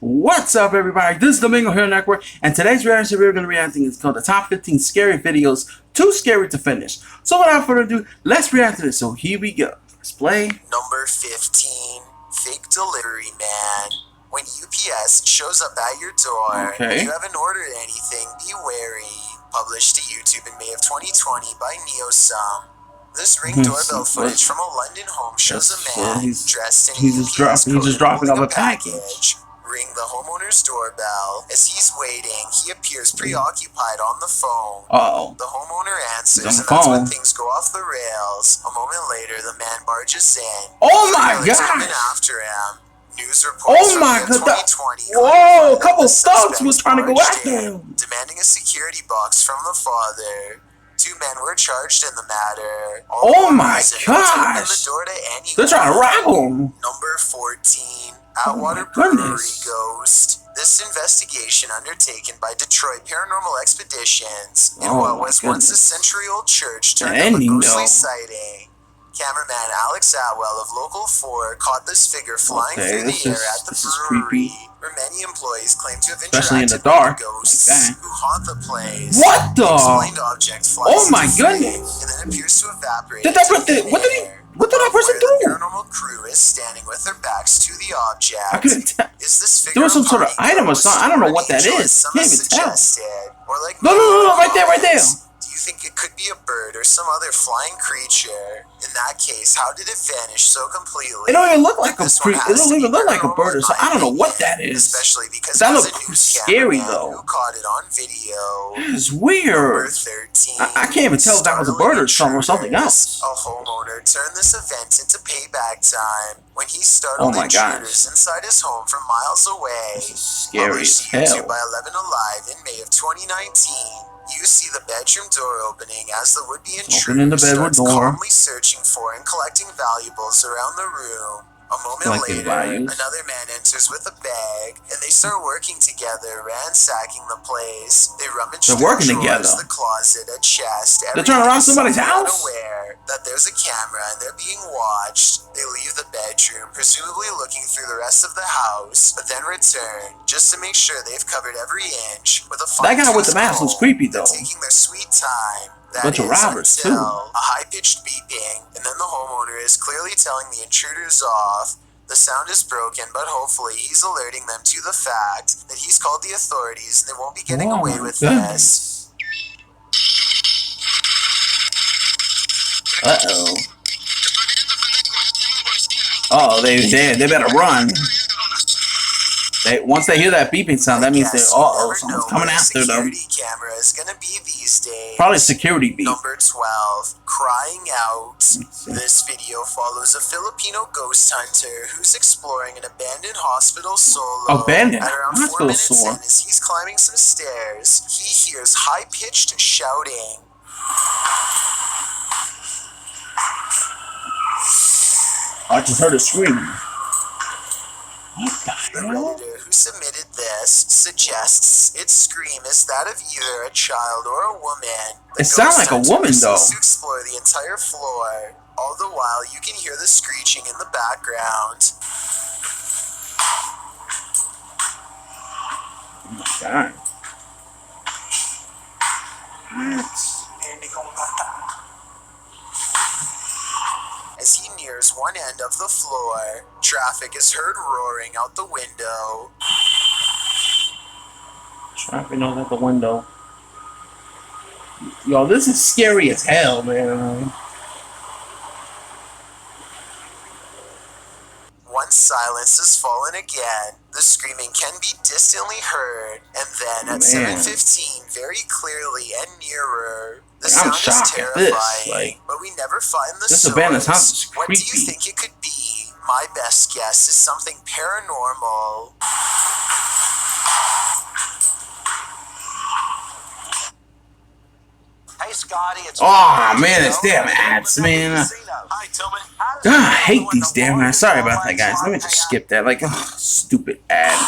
What's up, everybody? This is Domingo here on Network, and today's reaction we're going to be reacting is called the top 15 scary videos, too scary to finish. So without further ado, let's react to this. So here we go. Let's play. Number 15, Fake Delivery Man. When UPS shows up at your door, and you haven't ordered anything, be wary. Published to YouTube in May of 2020 by NeoSum. This Ring doorbell footage from a London home shows a man dressed in he's just dropping off a package. Ring the homeowner's doorbell. As he's waiting, he appears preoccupied on the phone. The homeowner answers, and that's when things go off the rails. A moment later, the man barges in. Oh my god! After him. News reports oh my god! 2020. Whoa! A couple thugs was trying to go after him, demanding a security box from the father. 2 men were charged in the matter. Oh my gosh! They're trying to rob him. Number 14, Atwater Brewery Ghost. This investigation undertaken by Detroit Paranormal Expeditions in what was once a century-old church turned into a ghostly sighting. Cameraman Alex Atwell of Local 4 caught this figure flying through the air at the brewery, where many employees claim to have interacted with ghosts who haunt the place. What the? Explained object flies oh my goodness! And then appears to evaporate. What did that person do? The paranormal crew is standing with their backs to the object. I couldn't tell. Is this figure there was some sort of item or something. I don't know what that is. Can't even tell. Or like no, right there. Do you think it could be a bird or some other flying creature? In that case, how did it vanish so completely? It don't even look like a bird. It don't even look like a bird or something. I don't know what that is. Especially because that looks scary though. Who caught it on video? It's weird. 13, I can't even tell if that was a bird or something else. A homeowner turned this event into payback time when he startled intruders inside his home from miles away. This is scary as hell. By 11 Alive in May of 2019. You see the bedroom door opening as the would-be intruder starts calmly searching for and collecting valuables around the room. A moment later, another man enters with a bag, and they start working together, ransacking the place. They rummage through drawers, the closet, a chest. They're trying to rob somebody's house? Aware that there's a camera and they're being watched. They leave the bedroom, presumably looking through the rest of the house, but then return just to make sure they've covered every inch with a that guy with the mask was creepy though. Taking their sweet time. Bunch of robbers too. A high-pitched beeping, and then the homeowner is clearly telling the intruders off. The sound is broken, but hopefully he's alerting them to the fact that he's called the authorities and they won't be getting away with this. Oh, they better run. Once they hear that beeping sound, that means someone's coming after them. Camera is gonna be these days. Probably security beep. Number 12, Crying Out. This video follows a Filipino ghost hunter who's exploring an abandoned hospital solo. At around 4 minutes in, as he's climbing some stairs, he hears high-pitched shouting. I just heard a scream. What the hell? The Redditor who submitted this suggests its scream is that of either a child or a woman. It sounds like a woman though. To explore the entire floor. All the while, you can hear the screeching in the background. Oh my god. As he nears one end of the floor, traffic is heard roaring out the window. Traffic out the window. Yo, this is scary as hell, man. Once silence has fallen again, the screaming can be distantly heard, and then at 7:15, very clearly and nearer. The sound is terrifying, but we never find the source. What do you think it could be? My best guess is something paranormal. Hey Scotty, it's man, it's damn ads, man. God, I hate these damn ads. Sorry about that, guys. Let me just skip that. Like, stupid ads.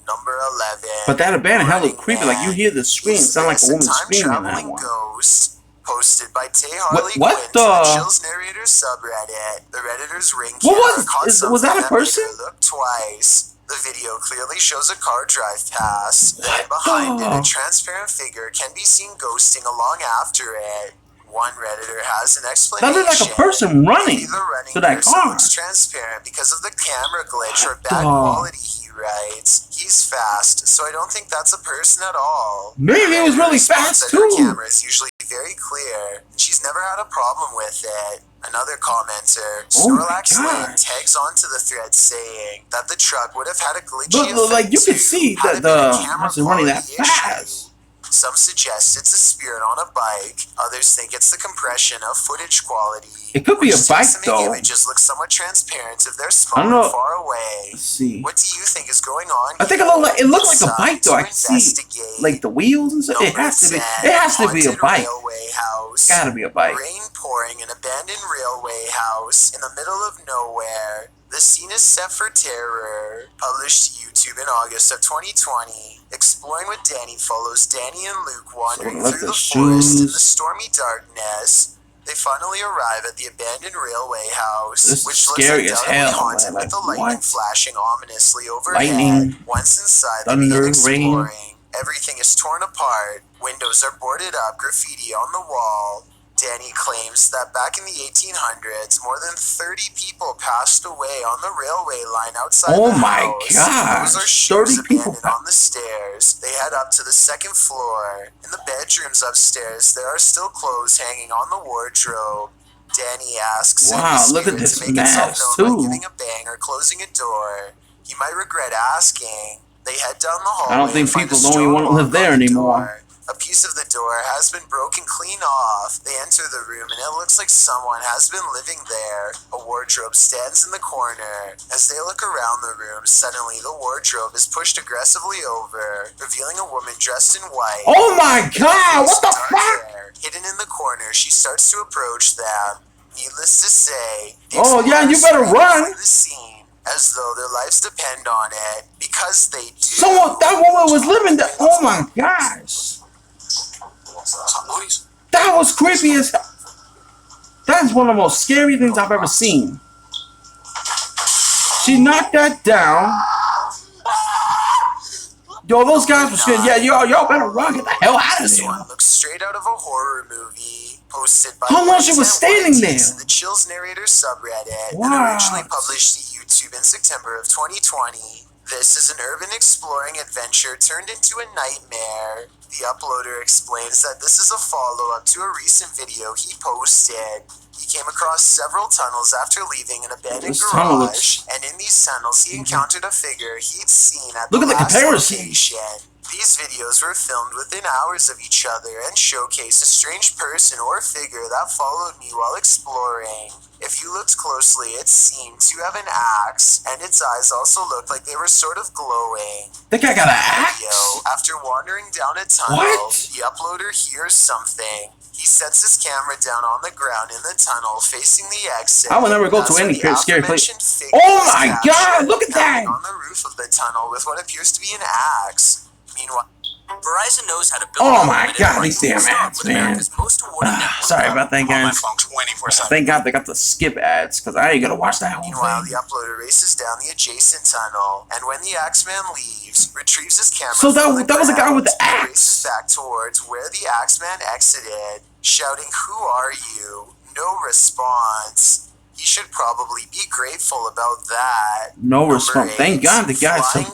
Number 11. But that abandoned hell looked creepy. Like, you hear the scream. It sounds like a woman screaming in that one. Ghost, posted by Tay Harley what Quinn the? To the Chills Narrator subreddit. The Redditors ring camera was that a person? Look twice. The video clearly shows a car drive past, then behind it, a transparent figure can be seen ghosting along after it. One Redditor has an explanation. That looks like a person running to that car. Looks transparent because of the camera glitch or bad quality, he writes. He's fast, so I don't think that's a person at all. Maybe it was really fast too. Her camera is usually very clear. She's never had a problem with it. Another commenter, Snorlax Lane, tags onto the thread saying that the truck would have had a glitchy effect like you can see that the person running that fast. Some suggest it's a spirit on a bike. Others think it's the compression of footage quality. It could be a bike though. Images look somewhat transparent if they're small and far away. Let's see. What do you think is going on? I think it looks like a bike though. I can see like the wheels and stuff. It has to be. It has to be a bike. Gotta be a bike. Rain pouring, an abandoned railway house in the middle of nowhere. The scene is set for terror. Published to YouTube in August of 2020. Exploring with Danny follows Danny and Luke wandering through the forest in the stormy darkness. They finally arrive at the abandoned railway house, which looks undoubtedly haunted with the lightning flashing ominously overhead. Once inside, they begin exploring. Everything is torn apart. Windows are boarded up, graffiti on the wall. Danny claims that back in the 1800s, more than 30 people passed away on the railway line outside the house. Oh my gosh! Those are shoes abandoned on the stairs. They head up to the second floor. In the bedrooms upstairs, there are still clothes hanging on the wardrobe. Danny asks look at this to make mess itself known by giving a bang or closing a door. He might regret asking. They head down the hallway. I don't think people don't even want to live there anymore. A piece of the door has been broken clean off. They enter the room and it looks like someone has been living there. A wardrobe stands in the corner. As they look around the room, suddenly the wardrobe is pushed aggressively over, revealing a woman dressed in white. Oh my god, what the fuck? Hidden in the corner, she starts to approach them. Needless to say, oh yeah, you better run. The scene, as though their lives depend on it, because they do. That woman was living there. Oh my gosh. That was creepy as hell. That is one of the most scary things I've ever seen. She knocked that down. Yo, those guys were scared. Yeah, y'all better run. Get the hell out of there. This one looks straight out of a horror movie. Posted by how long she was standing there? The Chills Narrator subreddit. And originally published to YouTube in September of 2020. This is an urban exploring adventure turned into a nightmare. The uploader explains that this is a follow-up to a recent video he posted. He came across several tunnels after leaving an abandoned garage, and in these tunnels he encountered a figure he'd seen at the last location. These videos were filmed within hours of each other and showcase a strange person or figure that followed me while exploring. If you looked closely, it seemed to have an axe, and its eyes also looked like they were sort of glowing. Think I got an axe? After wandering down a tunnel, the uploader hears something. He sets his camera down on the ground in the tunnel, facing the exit. I will never go to any scary place. Oh my god, look at that! On the roof of the tunnel with what appears to be an axe. Meanwhile, Verizon knows how to build. Oh my god, these damn ads, man. Sorry about that, guys. Thank god they got the skip ads, because I ain't gonna watch that whole thing. Meanwhile, the uploader races down the adjacent tunnel, and when the Axeman leaves, retrieves his camera. So that was the guy with the axe. Races back towards where the Axeman exited, shouting, "Who are you?" No response. He should probably be grateful about that. No response. Thank God the guy said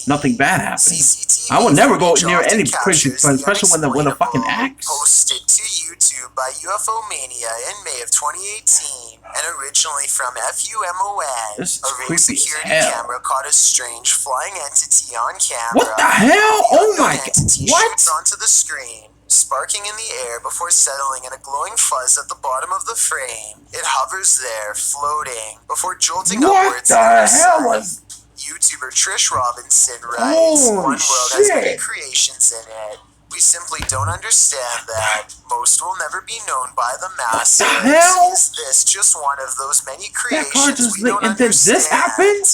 nothing bad happened. I would never go near any crazy place, especially when a fucking axe. Posted to YouTube by UFO Mania in May of 2018, and originally from FUMON. This is a ring creepy security as hell. camera caught a strange flying entity on camera. What the hell? Oh my god! What? Shoots onto the screen, sparking in the air before settling in a glowing fuzz at the bottom of the frame. It hovers there, floating, before jolting upwards. What the hell was? YouTuber Trish Robinson writes, "One world has many creations in it. We simply don't understand that. Most will never be known by the masses. What the hell? Is this just one of those many creations we don't and understand?" This happened?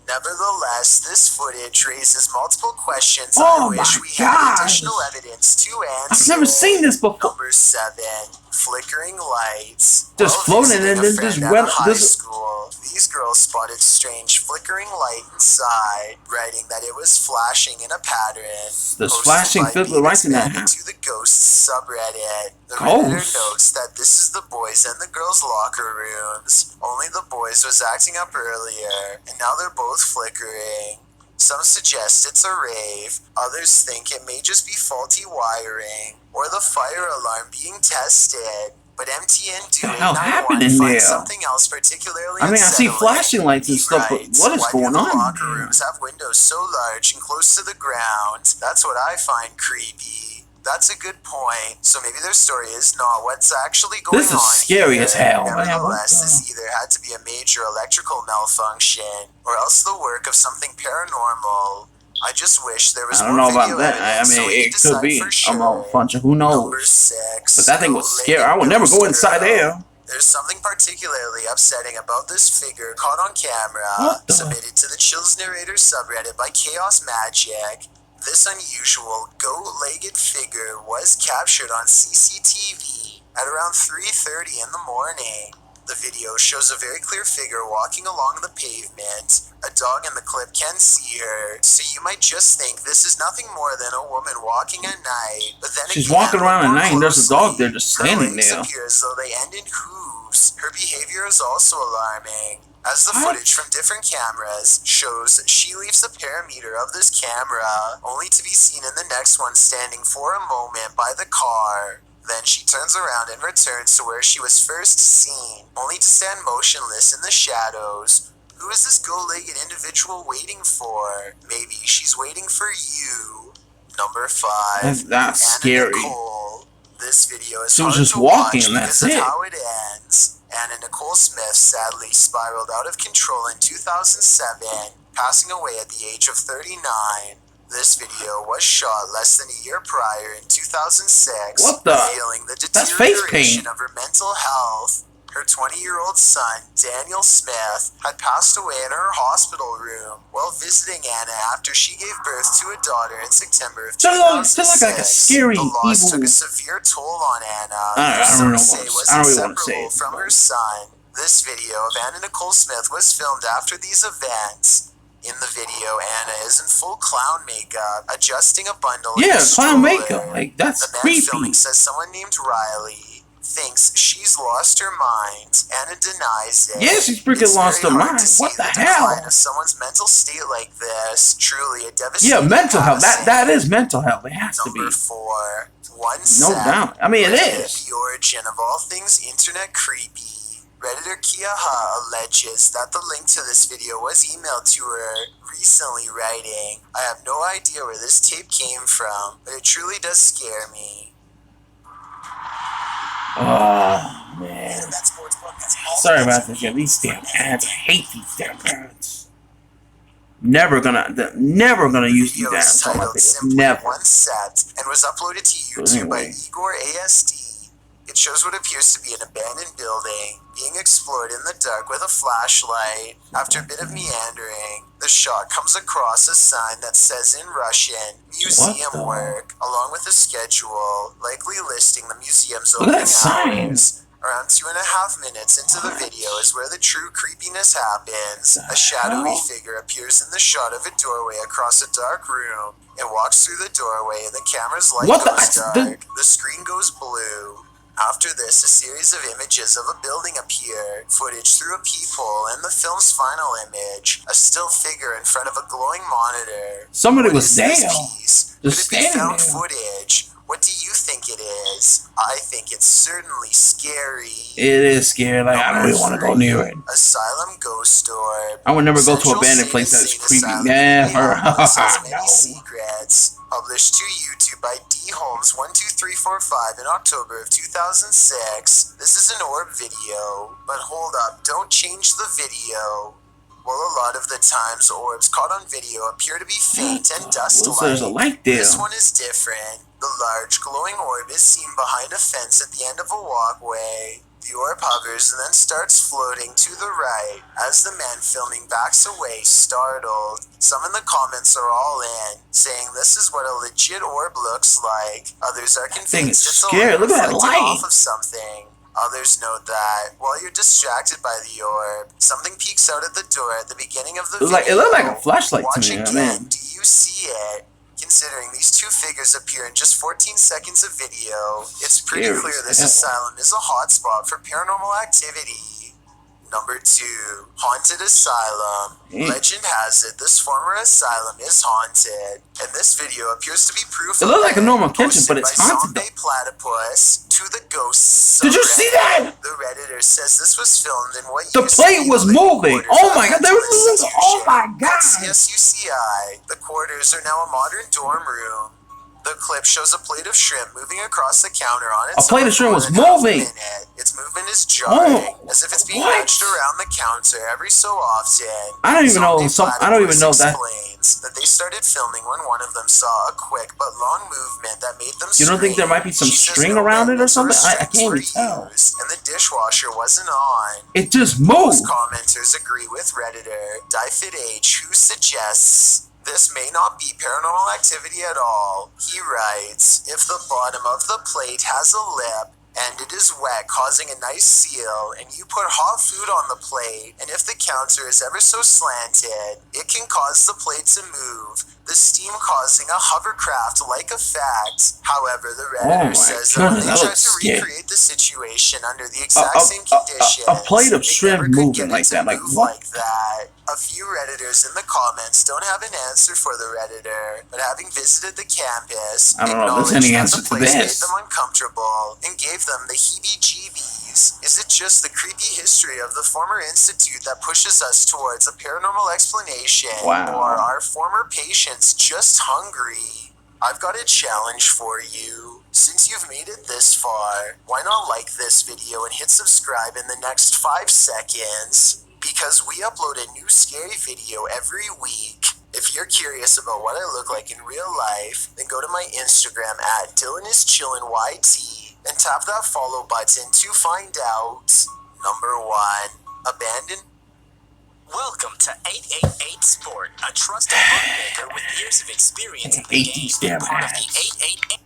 Nevertheless, this footage raises multiple questions. Oh I wish we had additional evidence to answer. I've never seen this before. Number 7, flickering lights. Just floating and then just went. School, these girls spotted strange flickering light inside, writing that it was flashing in a pattern. This flashing fiddler right in that to the Ghosts subreddit. The Redditor notes that this is the boys and the girls' locker rooms. Only the boys was acting up earlier, and now they're both flickering. Some suggest it's a rave, others think it may just be faulty wiring, or the fire alarm being tested. But MTN do find something else particularly I see flashing lights and stuff, but what is going on? Locker rooms have windows so large and close to the ground. That's what I find creepy. That's a good point. So maybe their story is not what's actually going on. This is scary as hell. Nevertheless, this either had to be a major electrical malfunction, or else the work of something paranormal. I just wish there was more video evidence, it could be sure. a bunch of who knows. Number 6. But that thing was scary. I would never go inside there. There's something particularly upsetting about this figure caught on camera, submitted to the Chills Narrator subreddit by Chaos Magic. This unusual goat-legged figure was captured on CCTV at around 3:30 in the morning. The video shows a very clear figure walking along the pavement. A dog in the clip can see her, so you might just think this is nothing more than a woman walking at night. But then she's walking around at night and there's a dog there just standing there. Her legs appear as though they end in hooves. Her behavior is also alarming, as the footage from different cameras shows she leaves the perimeter of this camera, only to be seen in the next one standing for a moment by the car. Then she turns around and returns to where she was first seen, only to stand motionless in the shadows. Who is this goat-legged individual waiting for? Maybe she's waiting for you. Number 5. That's scary. Nicole. This video is she was just walking and that's it. How it ends. Anna Nicole Smith sadly spiraled out of control in 2007, passing away at the age of 39. This video was shot less than a year prior in 2006, revealing the deterioration of her mental health. Her 20-year-old son, Daniel Smith, had passed away in her hospital room while visiting Anna after she gave birth to a daughter in September of 2006. Like a scary, the loss evil... took a severe toll on Anna, I don't really want to say it. From her son. This video of Anna Nicole Smith was filmed after these events. In the video, Anna is in full clown makeup, adjusting a bundle. Clown makeup. Like, that's creepy. The man filming says someone named Riley thinks she's lost her mind. Anna denies it. Yeah, she's freaking lost her mind. What the hell? Of someone's mental state like this, truly a devastating. Yeah, mental health. That is mental health. It has to be. Number 4. No doubt. I mean, it is. The origin of all things internet creepy. Redditor Kiaha alleges that the link to this video was emailed to her recently, writing, "I have no idea where this tape came from, but it truly does scare me." Oh, man. Sorry about this. These damn ads. I hate these damn ads. Never gonna use these ads on my videos. Never. One set and was uploaded to YouTube by Igor ASD. It shows what appears to be an abandoned building being explored in the dark with a flashlight. After a bit of meandering, the shot comes across a sign that says in Russian, "Museum Work," along with a schedule, likely listing the museum's opening hours. Around 2.5 minutes into the video is where the true creepiness happens. A shadowy figure appears in the shot of a doorway across a dark room. It walks through the doorway and the camera's light goes dark. The screen goes blue. After this, a series of images of a building appear, footage through a peephole, and the film's final image, a still figure in front of a glowing monitor. Somebody was there. Could it be found footage? What do you think it is? I think it's certainly scary. It is scary. Like, I don't really want to go near it. Asylum Ghost Orb. I would never go to an abandoned place that is creepy. Never. Many secrets. Published to YouTube by D Holmes 12345 in October of 2006. This is an orb video, but hold up, don't change the video. Well, a lot of the times orbs caught on video appear to be faint and dust-like. There's a light there. This one is different. The large glowing orb is seen behind a fence at the end of a walkway. The orb hovers and then starts floating to the right as the man filming backs away, startled. Some in the comments are all in, saying this is what a legit orb looks like. Others are convinced it's scary. Look at that light. off of something. Others note that while you're distracted by the orb, something peeks out at the door at the beginning of the video. It looked like a flashlight to Watch me, again. man. Do you see it? Considering these two figures appear in just 14 seconds of video, it's pretty clear this asylum is a hotspot for paranormal activity. Number 2, Haunted Asylum. Legend has it this former asylum is haunted, and this video appears to be proof. It looks like a normal kitchen, but it's haunted. Platypus to the ghosts. Did you see that? The Redditor says this was filmed in what the plate was moving. Oh my god, there was. Oh my god. CSUCI. The quarters are now a modern dorm room. The clip shows a plate of shrimp moving across the counter on its own. A plate of shrimp was moving. Its movement is jarring, as if it's being nudged around the counter every so often. I don't even know. I don't even know that. Explains that they started filming when one of them saw a quick but long movement that made them. You don't think there might be some string around it or something? I can't even tell. And the dishwasher wasn't on. It just moved. Most commenters agree with Redditor Dyfid H, who suggests this may not be paranormal activity at all. He writes, if the bottom of the plate has a lip and it is wet, causing a nice seal, and you put hot food on the plate, and if the counter is ever so slanted, it can cause the plate to move, the steam causing a hovercraft-like effect. However, the Redditor says that when they tried to recreate the situation under the exact same conditions, a plate of shrimp moving like that, like what? Like that. A few Redditors in the comments don't have an answer for the Redditor, but having visited the campus, I don't know if there's any answer to this. Made them uncomfortable and gave them the heebie-jeebies. Is it just the creepy history of the former institute that pushes us towards a paranormal explanation? Wow. Or are former patients just hungry? I've got a challenge for you. Since you've made it this far, why not like this video and hit subscribe in the next 5 seconds? Because we upload a new scary video every week. If you're curious about what I look like in real life, then go to my Instagram at DylanIsChillinYT and tap that follow button to find out. Number 1, abandoned. Welcome to 888 Sport, a trusted bookmaker with years of experience in the game, part of the 888.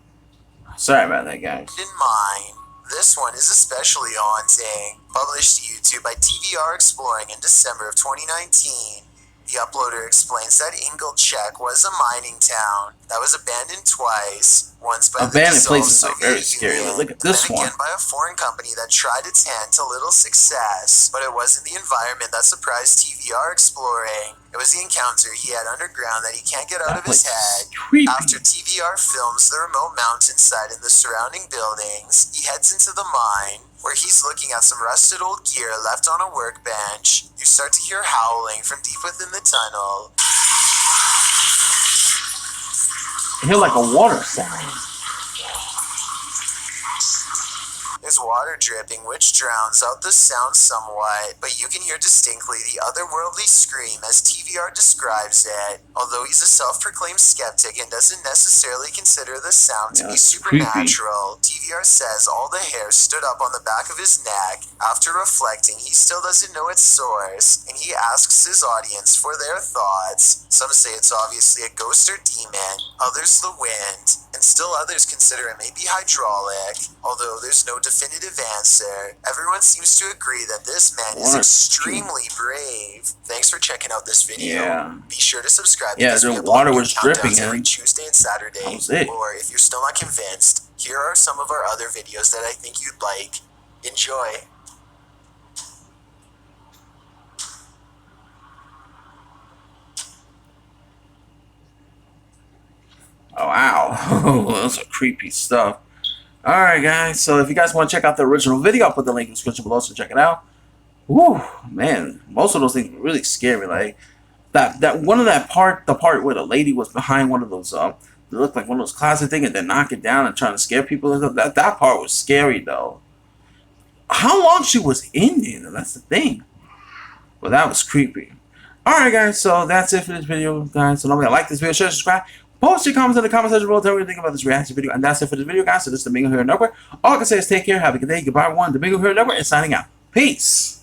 Sorry about that, guys. In mind. This one is especially haunting. Published to YouTube by TVR Exploring in December of 2019. The uploader explains that Ingolchek was a mining town that was abandoned twice. Once by abandoned the places are very scary. Look at this one. Again by a foreign company that tried its hand to little success. But it wasn't the environment that surprised TVR Exploring. It was the encounter he had underground that he can't get out of his head. Creepy. After TVR films the remote mountainside and the surrounding buildings, he heads into the mine, where he's looking at some rusted old gear left on a workbench. You start to hear howling from deep within the tunnel. I hear like a water sound. There's water dripping, which drowns out the sound somewhat, but you can hear distinctly the otherworldly scream as TVR describes it. Although he's a self-proclaimed skeptic and doesn't necessarily consider the sound to be supernatural, TVR says all the hair stood up on the back of his neck. After reflecting, he still doesn't know its source, and he asks his audience for their thoughts. Some say it's obviously a ghost or demon, others the wind, and still others consider it may be hydraulic. Although there's no definitive answer, everyone seems to agree that this man is extremely brave. Thanks for checking out this video. Yeah. Be sure to subscribe. Yeah, the water was dripping every Tuesday and Saturday. That was it. Or if you're still not convinced, here are some of our other videos that I think you'd like. Enjoy. Oh, wow. Those are creepy stuff. Alright, guys. So if you guys want to check out the original video, I'll put the link in the description below, so check it out. Woo, man. Most of those things were really scary. Like, the part where the lady was behind one of those, it looked like one of those closet things, and then knock it down and trying to scare people and stuff. That part was scary, though. How long she was in there, that's the thing. Well, that was creepy. Alright, guys. So that's it for this video, guys. So don't forget to like this video, share, subscribe. Post your comments in the comment section below. Tell me what you think about this reaction video. And that's it for this video, guys. So this is Domingo here in Network. All I can say is take care. Have a good day. Goodbye, everyone. Domingo here in Network and signing out. Peace.